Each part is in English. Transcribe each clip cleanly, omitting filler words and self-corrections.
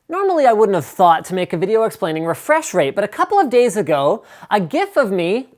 Normally I wouldn't have thought to make a video explaining refresh rate, but a couple of days ago, a GIF of me,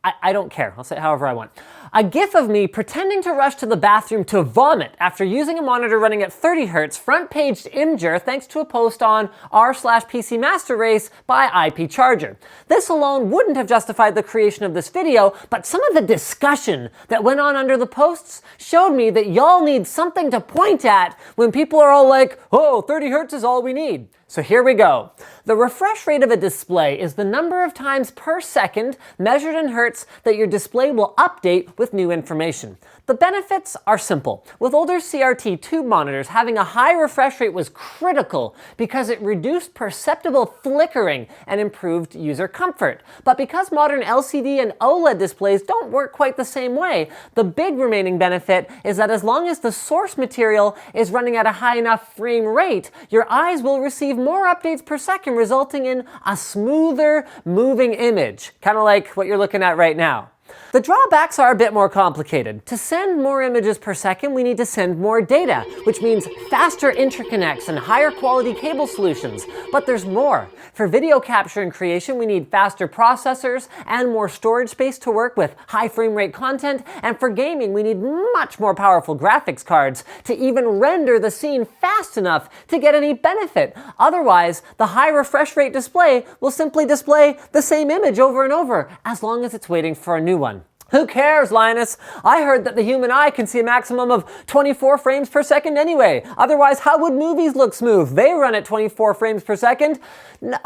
I don't care, I'll say it however I want. A GIF of me pretending to rush to the bathroom to vomit after using a monitor running at 30 Hz front-paged Imgur thanks to a post on r/PC Master Race by IP Charger. This alone wouldn't have justified the creation of this video, but some of the discussion that went on under the posts showed me that y'all need something to point at when people are all like, oh, 30 Hz is all we need. So here we go. The refresh rate of a display is the number of times per second measured in hertz that your display will update with new information. The benefits are simple. With older CRT tube monitors, having a high refresh rate was critical because it reduced perceptible flickering and improved user comfort. But because modern LCD and OLED displays don't work quite the same way, the big remaining benefit is that as long as the source material is running at a high enough frame rate, your eyes will receive more updates per second, resulting in a smoother moving image, kind of like what you're looking at right now. The drawbacks are a bit more complicated. To send more images per second, we need to send more data, which means faster interconnects and higher quality cable solutions. But there's more. For video capture and creation, we need faster processors and more storage space to work with high frame rate content. And for gaming, we need much more powerful graphics cards to even render the scene fast enough to get any benefit. Otherwise, the high refresh rate display will simply display the same image over and over, as long as it's waiting for a new one. Who cares, Linus? I heard that the human eye can see a maximum of 24 frames per second anyway. Otherwise, how would movies look smooth? They run at 24 frames per second. No,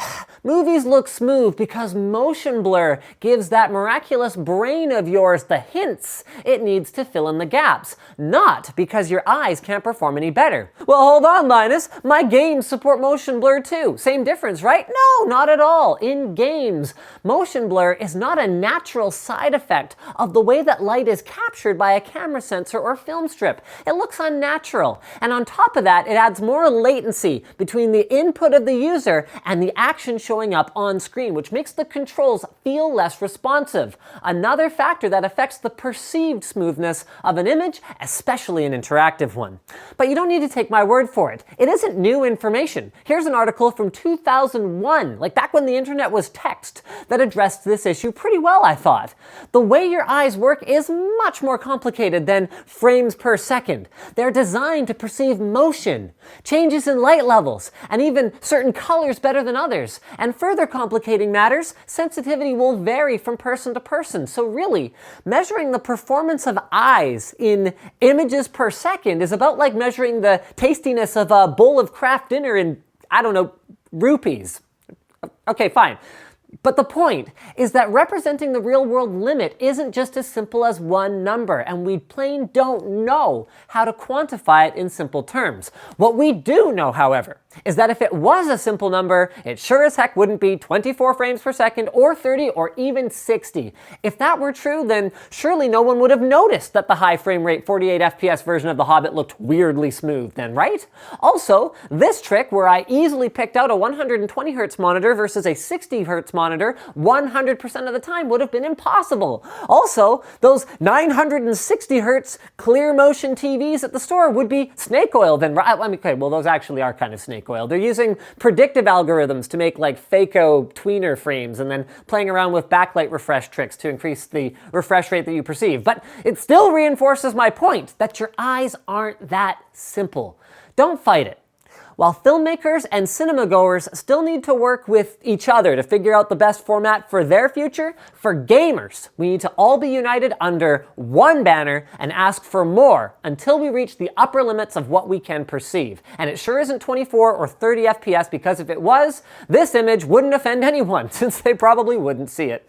movies look smooth because motion blur gives that miraculous brain of yours the hints it needs to fill in the gaps, not because your eyes can't perform any better. Well, hold on, Linus. My games support motion blur too. Same difference, right? No, not at all. In games, motion blur is not a natural side effect of the way that light is captured by a camera sensor or film strip. It looks unnatural. And on top of that, it adds more latency between the input of the user and the action showing up on screen, which makes the controls feel less responsive. Another factor that affects the perceived smoothness of an image, especially an interactive one. But you don't need to take my word for it. It isn't new information. Here's an article from 2001, like back when the internet was text, that addressed this issue pretty well, I thought. The way your eyes work is much more complicated than frames per second. They're designed to perceive motion, changes in light levels, and even certain colors better than others. And further complicating matters, sensitivity will vary from person to person. So really, measuring the performance of eyes in images per second is about like measuring the tastiness of a bowl of Kraft dinner in, I don't know, rupees. Okay, fine. But the point is that representing the real-world limit isn't just as simple as one number, and we plain don't know how to quantify it in simple terms. What we do know, however, is that if it was a simple number, it sure as heck wouldn't be 24 frames per second, or 30, or even 60. If that were true, then surely no one would have noticed that the high frame rate 48 FPS version of The Hobbit looked weirdly smooth then, right? Also, this trick where I easily picked out a 120 Hz monitor versus a 60 Hz monitor 100% of the time would have been impossible. Also, those 960 Hz clear motion TVs at the store would be snake oil then, right? I mean, okay, well those actually are kind of snake oil. They're using predictive algorithms to make like Fako tweener frames and then playing around with backlight refresh tricks to increase the refresh rate that you perceive. But it still reinforces my point that your eyes aren't that simple. Don't fight it. While filmmakers and cinema goers still need to work with each other to figure out the best format for their future, for gamers, we need to all be united under one banner and ask for more until we reach the upper limits of what we can perceive. And it sure isn't 24 or 30 FPS, because if it was, this image wouldn't offend anyone since they probably wouldn't see it.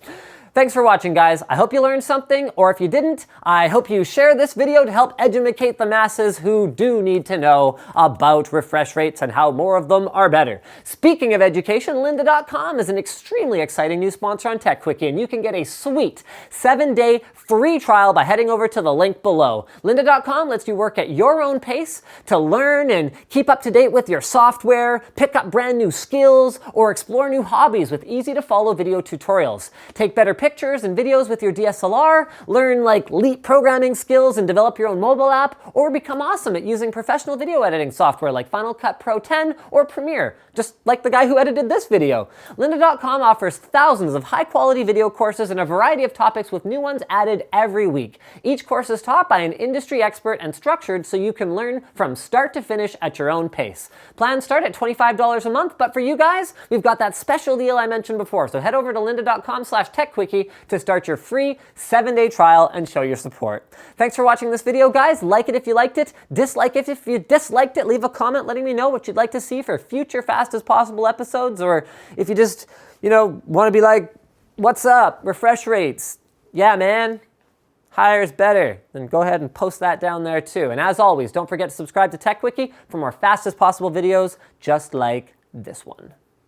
Thanks for watching, guys. I hope you learned something, or if you didn't, I hope you share this video to help educate the masses who do need to know about refresh rates and how more of them are better. Speaking of education, lynda.com is an extremely exciting new sponsor on Tech Quickie, and you can get a sweet 7-day free trial by heading over to the link below. Lynda.com lets you work at your own pace to learn and keep up to date with your software, pick up brand new skills, or explore new hobbies with easy-to-follow video tutorials. Take better pictures and videos with your DSLR, learn like Leap programming skills and develop your own mobile app, or become awesome at using professional video editing software like Final Cut Pro 10 or Premiere, just like the guy who edited this video. Lynda.com offers thousands of high-quality video courses in a variety of topics with new ones added every week. Each course is taught by an industry expert and structured so you can learn from start to finish at your own pace. Plans start at $25 a month, but for you guys, we've got that special deal I mentioned before. So head over to lynda.com/techquickie to start your free 7-day trial and show your support. Thanks for watching this video, guys. Like it if you liked it, dislike it if you disliked it. Leave a comment letting me know what you'd like to see for future Fast as Possible episodes, or if you just, want to be like, what's up, refresh rates? Yeah, man. Higher is better. Then go ahead and post that down there too. And as always, don't forget to subscribe to TechQuickie for more Fast as Possible videos just like this one.